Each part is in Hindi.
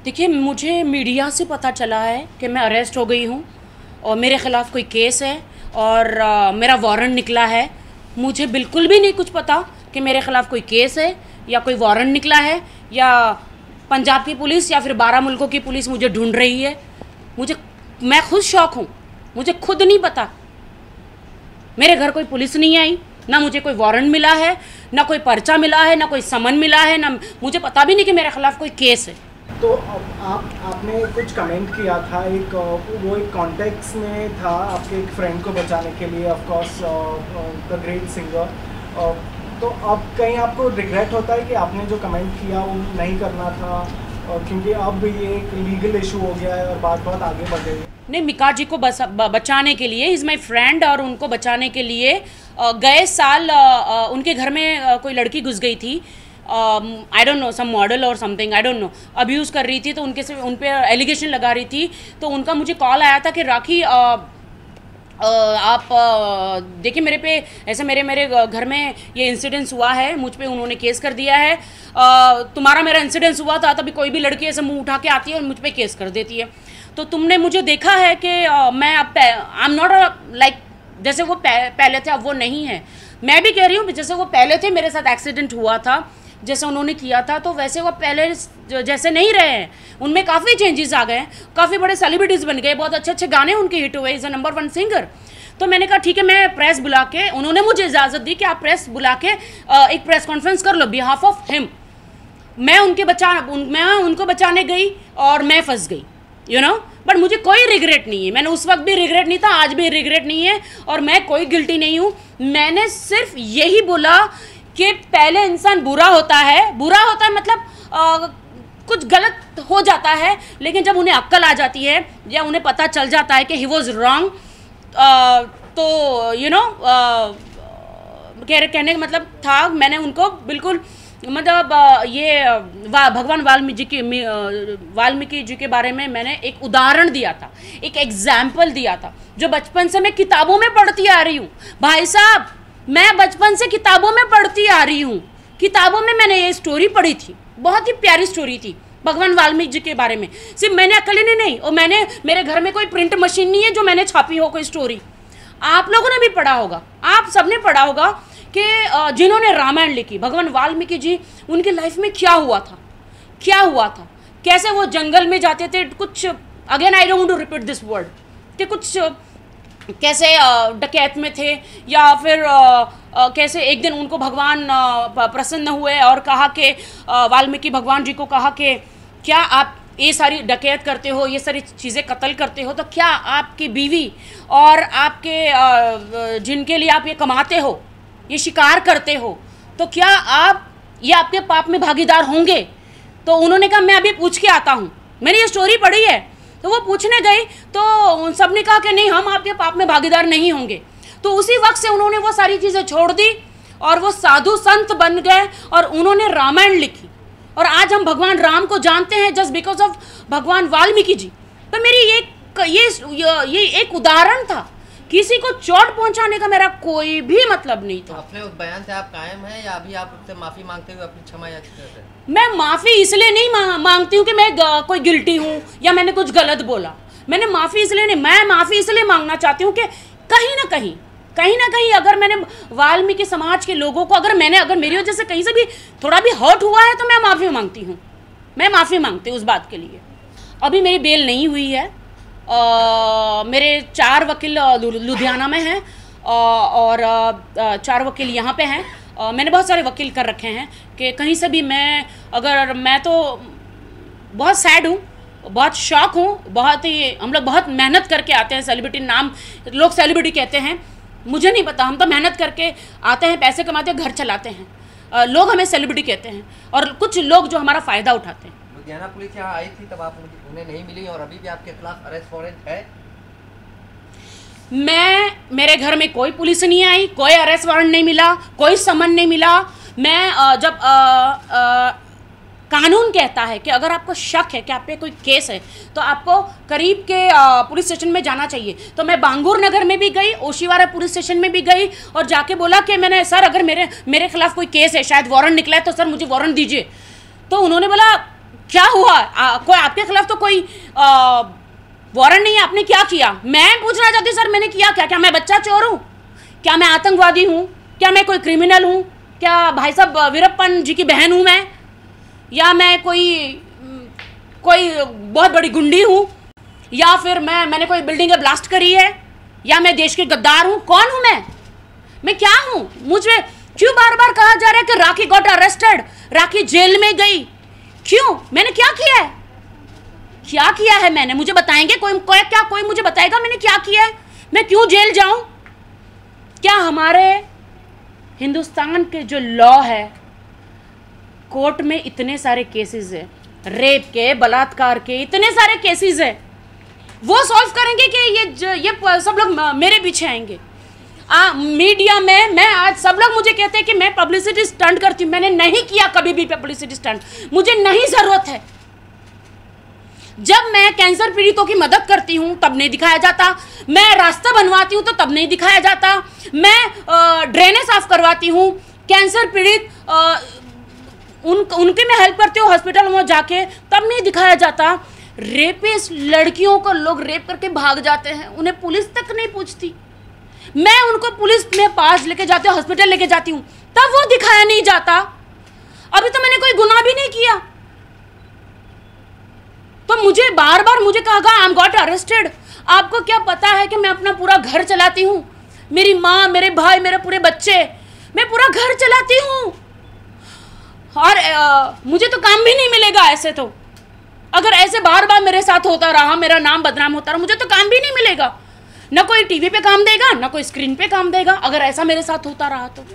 देखिए, मुझे मीडिया से पता चला है कि मैं अरेस्ट हो गई हूँ और मेरे ख़िलाफ़ कोई केस है और मेरा वारंट निकला है। मुझे बिल्कुल भी नहीं कुछ पता कि मेरे ख़िलाफ़ कोई केस है या कोई वारंट निकला है या पंजाब की पुलिस या फिर 12 मुल्कों की पुलिस मुझे ढूंढ रही है। मैं खुद शौक हूँ, मुझे खुद नहीं पता। मेरे घर कोई पुलिस नहीं आई, ना मुझे कोई वारंट मिला है, ना कोई पर्चा मिला है, ना कोई समन मिला है, ना मुझे पता भी नहीं कि मेरे ख़िलाफ़ कोई केस है। तो आपने कुछ कमेंट किया था, वो एक कॉन्टेक्स्ट में था आपके एक फ्रेंड को बचाने के लिए, of course the great singer. तो अब कहीं आपको रिग्रेट होता है कि आपने जो कमेंट किया वो नहीं करना था, क्योंकि अब ये एक लीगल इशू हो गया है और बात बहुत आगे बढ़ गई है? नहीं, मिका जी को बचाने के लिए, इज़ माई फ्रेंड, और उनको बचाने के लिए गए साल उनके घर में कोई लड़की घुस गई थी। I don't know, some model और something, I don't know, abuse कर रही थी, तो उन पे एलिगेशन लगा रही थी। तो उनका मुझे कॉल आया था कि राखी आप देखिए मेरे पे ऐसे मेरे घर में ये इंसिडेंस हुआ है, मुझ पे उन्होंने केस कर दिया है। तुम्हारा मेरा इंसिडेंस हुआ था, तभी कोई भी लड़की ऐसे मुंह उठा के आती है और मुझ पे केस कर देती है। तो तुमने मुझे देखा है कि मैं अब आई एम नॉट लाइक जैसे वो पहले थे, अब वो नहीं है। मैं भी कह रही हूँ जैसे वो पहले थे, मेरे साथ एक्सीडेंट हुआ था, जैसे उन्होंने किया था, तो वैसे वो पहले जैसे नहीं रहे हैं। उनमें काफ़ी चेंजेस आ गए हैं, काफ़ी बड़े सेलिब्रिटीज़ बन गए, बहुत अच्छे अच्छे गाने उनके हिट हुए, इज़ अ नंबर 1 सिंगर। तो मैंने कहा ठीक है, मैं प्रेस बुला के, उन्होंने मुझे इजाज़त दी कि आप प्रेस बुला के एक प्रेस कॉन्फ्रेंस कर लो बिहाफ ऑफ हिम। मैं उनको बचाने गई और मैं फंस गई, यू नो। बट मुझे कोई रिग्रेट नहीं है, मैंने उस वक्त भी रिग्रेट नहीं था, आज भी रिग्रेट नहीं है, और मैं कोई गिल्टी नहीं हूँ। मैंने सिर्फ यही बोला कि पहले इंसान बुरा होता है मतलब कुछ गलत हो जाता है, लेकिन जब उन्हें अक्ल आ जाती है या उन्हें पता चल जाता है कि ही वॉज रॉन्ग, तो यू नो कहने का मतलब था, मैंने उनको बिल्कुल मतलब ये भगवान वाल्मीकि जी के बारे में मैंने एक उदाहरण दिया था, एक एग्जाम्पल दिया था, जो बचपन से मैं किताबों में पढ़ती आ रही हूँ। भाई साहब, मैं बचपन से किताबों में पढ़ती आ रही हूँ। किताबों में मैंने ये स्टोरी पढ़ी थी, बहुत ही प्यारी स्टोरी थी भगवान वाल्मीकि जी के बारे में। सिर्फ मैंने अकेले नहीं, और मेरे घर में कोई प्रिंट मशीन नहीं है जो मैंने छापी हो कोई स्टोरी। आप लोगों ने भी पढ़ा होगा, आप सबने पढ़ा होगा कि जिन्होंने रामायण लिखी, भगवान वाल्मीकि जी, उनकी लाइफ में क्या हुआ था, कैसे वो जंगल में जाते थे, कुछ again I don't want to repeat this word, कि कुछ कैसे डकैत में थे, या फिर कैसे एक दिन उनको भगवान प्रसन्न हुए और कहा कि वाल्मीकि भगवान जी को कहा कि क्या आप ये सारी डकैत करते हो, ये सारी चीज़ें कत्ल करते हो, तो क्या आपकी बीवी और आपके जिनके लिए आप ये कमाते हो, ये शिकार करते हो, तो क्या आप ये आपके पाप में भागीदार होंगे? तो उन्होंने कहा मैं अभी पूछ के आता हूँ, मैंने ये स्टोरी पढ़ी है। तो वो पूछने गई तो उन सब ने कहा कि नहीं, हम आपके पाप में भागीदार नहीं होंगे। तो उसी वक्त से उन्होंने वो सारी चीज़ें छोड़ दी और वो साधु संत बन गए और उन्होंने रामायण लिखी, और आज हम भगवान राम को जानते हैं जस्ट बिकॉज ऑफ भगवान वाल्मीकि जी। तो मेरी ये एक उदाहरण था, किसी को चोट पहुंचाने का मेरा कोई भी मतलब नहीं था। अपने उस बयान से आप कायम हैं या अभी आप उससे माफ़ी मांगते हुए अपनी क्षमा याचिका करते हैं? मैं माफ़ी इसलिए नहीं मांगती हूँ कि मैं कोई गिल्टी हूँ या मैंने कुछ गलत बोला। मैंने माफ़ी इसलिए नहीं, मैं माफ़ी इसलिए मांगना चाहती हूँ कि कहीं ना कहीं अगर मैंने वाल्मीकि समाज के लोगों को अगर मेरी वजह से कहीं से भी थोड़ा भी हर्ट हुआ है, तो मैं माफ़ी मांगती हूँ, मैं माफ़ी मांगती हूँ उस बात के लिए। अभी मेरी बेल नहीं हुई है। मेरे 4 वकील लुधियाना में हैं और 4 वकील यहाँ पे हैं। मैंने बहुत सारे वकील कर रखे हैं कि कहीं से भी मैं तो बहुत सैड हूँ, बहुत शॉक हूँ, बहुत ही हम लोग बहुत मेहनत करके आते हैं। सेलिब्रिटी नाम लोग सेलिब्रिटी कहते हैं, मुझे नहीं पता, हम तो मेहनत करके आते हैं, पैसे कमाते हैं, घर चलाते हैं। लोग हमें सेलिब्रिटी कहते हैं, और कुछ लोग जो हमारा फ़ायदा उठाते हैं। लुधियाना पुलिस यहाँ आई थी, तब आप उन्हें नहीं मिली और अभी भी आपके खिलाफ अरेस्ट वारंट है? मेरे घर में कोई पुलिस नहीं आई, कोई अरेस्ट वारंट नहीं मिला, कोई समन नहीं मिला। मैं जब कानून कहता है कि अगर आपको शक है कि आप पे कोई केस है, तो आपको करीब के पुलिस स्टेशन में जाना चाहिए। तो मैं बांगूर नगर में भी गई, ओशीवारा पुलिस स्टेशन में भी गई और जाके बोला कि मैंने सर अगर मेरे खिलाफ कोई केस है, शायद वारंट निकला है, तो सर मुझे वारंट दीजिए। तो उन्होंने बोला क्या हुआ? कोई आपके खिलाफ तो कोई वारंट नहीं है, आपने क्या किया? मैं पूछना चाहती सर मैंने किया क्या? क्या मैं बच्चा चोर हूँ? क्या मैं आतंकवादी हूँ? क्या मैं कोई क्रिमिनल हूँ? क्या भाई साहब वीरप्पन जी की बहन हूँ मैं? या मैं कोई बहुत बड़ी गुंडी हूँ? या फिर मैंने कोई बिल्डिंगें ब्लास्ट करी है? या मैं देश के गद्दार हूँ? कौन हूँ मैं क्या हूँ? मुझे क्यों बार बार कहा जा रहा है कि राखी गॉट अरेस्टेड, राखी जेल में गई? क्यों? मैंने क्या किया है? क्या किया है मैंने? मुझे बताएंगे कोई मुझे बताएगा मैंने क्या किया है? मैं क्यों जेल जाऊं? क्या हमारे हिंदुस्तान के जो लॉ है, कोर्ट में इतने सारे केसेस है, रेप के, बलात्कार के इतने सारे केसेस है, वो सॉल्व करेंगे कि ये सब लोग मेरे पीछे आएंगे? मीडिया में मैं आज सब लोग मुझे कहते हैं कि मैं पब्लिसिटी स्टंट करती हूँ। मैंने नहीं किया कभी भी पब्लिसिटी स्टंट, मुझे नहीं ज़रूरत है। जब मैं कैंसर पीड़ितों की मदद करती हूँ तब नहीं दिखाया जाता, मैं रास्ता बनवाती हूँ तो तब नहीं दिखाया जाता, मैं ड्रेनें साफ करवाती हूँ, कैंसर पीड़ित उनके मैं हेल्प करती हूँ हॉस्पिटल में जाके, तब नहीं दिखाया जाता। रेपिस्ट लड़कियों को लोग रेप करके भाग जाते हैं, उन्हें पुलिस तक नहीं पूछती। मैं उनको पुलिस में पास लेके जाती हूँ, हॉस्पिटल लेके जाती हूँ, तब वो दिखाया नहीं जाता। अभी तो मैंने कोई गुनाह भी नहीं किया, तो मुझे बार बार मुझे कहा गया आई एम गॉट अरेस्टेड। आपको क्या पता है कि मैं अपना पूरा घर चलाती हूँ? मेरी माँ, मेरे भाई, मेरे पूरे बच्चे, मैं पूरा घर चलाती हूँ। और मुझे तो काम भी नहीं मिलेगा ऐसे। तो अगर ऐसे बार बार मेरे साथ होता रहा, मेरा नाम बदनाम होता रहा, मुझे तो काम भी नहीं मिलेगा। ना कोई टीवी पे काम देगा, ना कोई स्क्रीन पे काम देगा। अगर ऐसा मेरे साथ होता रहा तो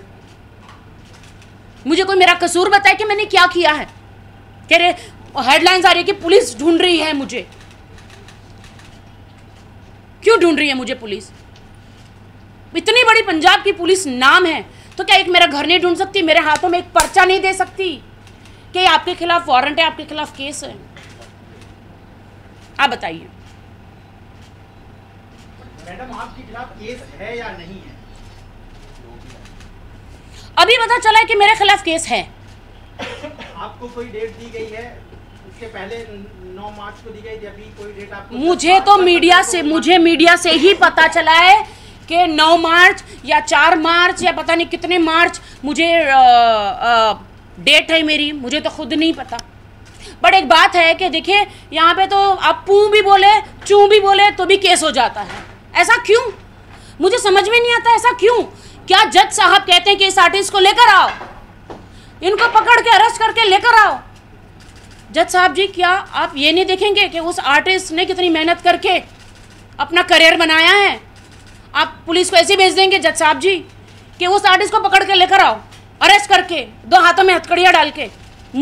मुझे कोई मेरा कसूर बताए कि मैंने क्या किया है। कह रहे हेडलाइंस आ रही है कि पुलिस ढूंढ रही है मुझे। क्यों ढूंढ रही है मुझे पुलिस? इतनी बड़ी पंजाब की पुलिस नाम है, तो क्या एक मेरा घर नहीं ढूंढ सकती? मेरे हाथों में एक पर्चा नहीं दे सकती कि आपके खिलाफ वारंट है, आपके खिलाफ केस है? आप बताइए मैडम, आपके खिलाफ केस है या नहीं है? अभी पता चला है कि मेरे खिलाफ केस है। आपको कोई डेट दी गई है? उसके पहले 9 मार्च को दी गई थी, अभी कोई डेट आपको? मुझे मीडिया से ही पता चला है कि 9 मार्च या 4 मार्च या पता नहीं कितने मार्च मुझे डेट है मेरी, मुझे तो खुद नहीं पता। बट एक बात है कि देखिए यहाँ पे तो आप पू भी बोले, चू भी बोले तो भी केस हो जाता है। ऐसा क्यों? मुझे समझ में नहीं आता ऐसा क्यों। क्या जज साहब कहते हैं कि इस आर्टिस्ट को लेकर आओ, इनको पकड़ के अरेस्ट करके लेकर आओ? जज साहब जी, क्या आप ये नहीं देखेंगे कि उस आर्टिस्ट ने कितनी मेहनत करके अपना करियर बनाया है? आप पुलिस को ऐसे भेज देंगे जज साहब जी कि उस आर्टिस्ट को पकड़ के लेकर आओ, अरेस्ट करके, 2 हाथों में हथकड़ियाँ डाल के।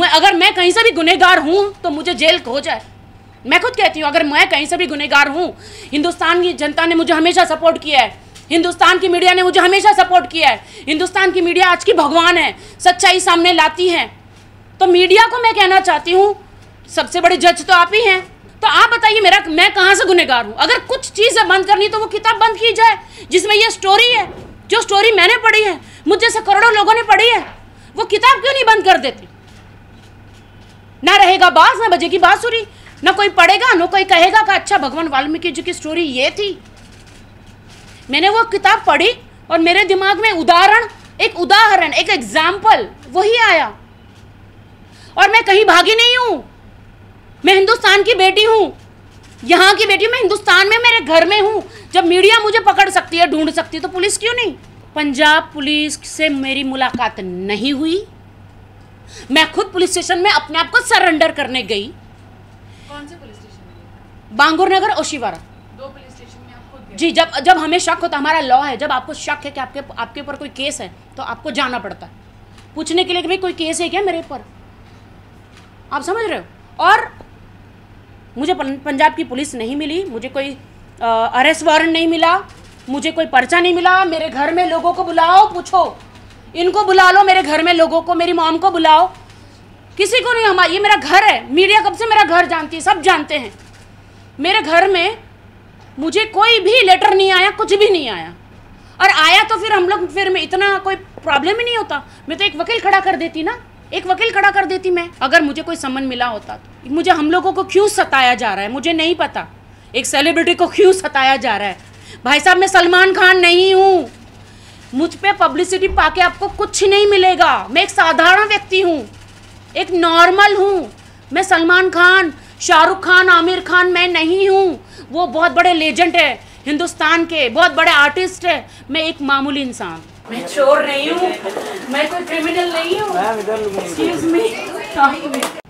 अगर मैं कहीं से भी गुनहगार हूँ तो मुझे जेल हो जाए। मैं खुद कहती हूँ अगर मैं कहीं से भी गुनहगार हूँ, हिंदुस्तान की जनता ने मुझे हमेशा सपोर्ट किया है, हिंदुस्तान की मीडिया ने मुझे हमेशा सपोर्ट किया है। हिंदुस्तान की मीडिया आज की भगवान है, सच्चाई सामने लाती है। तो मीडिया को मैं कहना चाहती हूँ सबसे बड़े जज तो आप ही हैं, तो आप बताइए मैं कहाँ से गुनहगार हूँ? अगर कुछ चीज़ें बंद करनी तो वो किताब बंद की जाए जिसमें ये स्टोरी है। जो स्टोरी मैंने पढ़ी है, मुझ जैसे करोड़ों लोगों ने पढ़ी है, वो किताब क्यों नहीं बंद कर देती? ना रहेगा बाज, ना बजेगी बांसुरी, ना कोई पढ़ेगा, ना कोई कहेगा कि अच्छा भगवान वाल्मीकि जी की स्टोरी ये थी। मैंने वो किताब पढ़ी और मेरे दिमाग में एक उदाहरण, एक एग्जाम्पल वही आया। और मैं कहीं भागी नहीं हूँ, मैं हिंदुस्तान की बेटी हूँ, यहाँ की बेटी हूँ, मैं हिंदुस्तान में मेरे घर में हूँ। जब मीडिया मुझे पकड़ सकती है, ढूंढ सकती है, तो पुलिस क्यों नहीं? पंजाब पुलिस से मेरी मुलाकात नहीं हुई। मैं खुद पुलिस स्टेशन में अपने आप को सरेंडर करने गई। कौन से पुलिस स्टेशन में? बांगुर नगर, ओशिवारा, 2 पुलिस स्टेशन में आप खुद गए? जी। जब हमें शक होता, हमारा लॉ है, जब आपको शक है कि आपके ऊपर कोई केस है तो आपको जाना पड़ता है पूछने के लिए कि भाई कोई केस है क्या मेरे ऊपर। आप समझ रहे हो? और मुझे पंजाब की पुलिस नहीं मिली, मुझे कोई अरेस्ट वारंट नहीं मिला, मुझे कोई पर्चा नहीं मिला। मेरे घर में लोगों को बुलाओ, पूछो, इनको बुला लो, मेरे घर में लोगों को, मेरी मॉम को बुलाओ, किसी को नहीं। ये मेरा घर है, मीडिया कब से मेरा घर जानती है, सब जानते हैं। मेरे घर में मुझे कोई भी लेटर नहीं आया, कुछ भी नहीं आया। और आया तो फिर हम लोग फिर में इतना कोई प्रॉब्लम ही नहीं होता। मैं तो एक वकील खड़ा कर देती ना, एक वकील खड़ा कर देती मैं, अगर मुझे कोई सम्मन मिला होता तो। मुझे हम लोगों को क्यों सताया जा रहा है मुझे नहीं पता, एक सेलिब्रिटी को क्यों सताया जा रहा है। भाई साहब मैं सलमान खान नहीं हूँ, मुझ पे पब्लिसिटी पाके आपको कुछ नहीं मिलेगा। मैं एक साधारण व्यक्ति हूँ, एक नॉर्मल हूँ। मैं सलमान खान, शाहरुख खान, आमिर खान मैं नहीं हूँ। वो बहुत बड़े लेजेंड है हिंदुस्तान के, बहुत बड़े आर्टिस्ट है। मैं एक मामूली इंसान, मैं चोर नहीं हूँ, मैं कोई क्रिमिनल नहीं हूँ। Excuse me.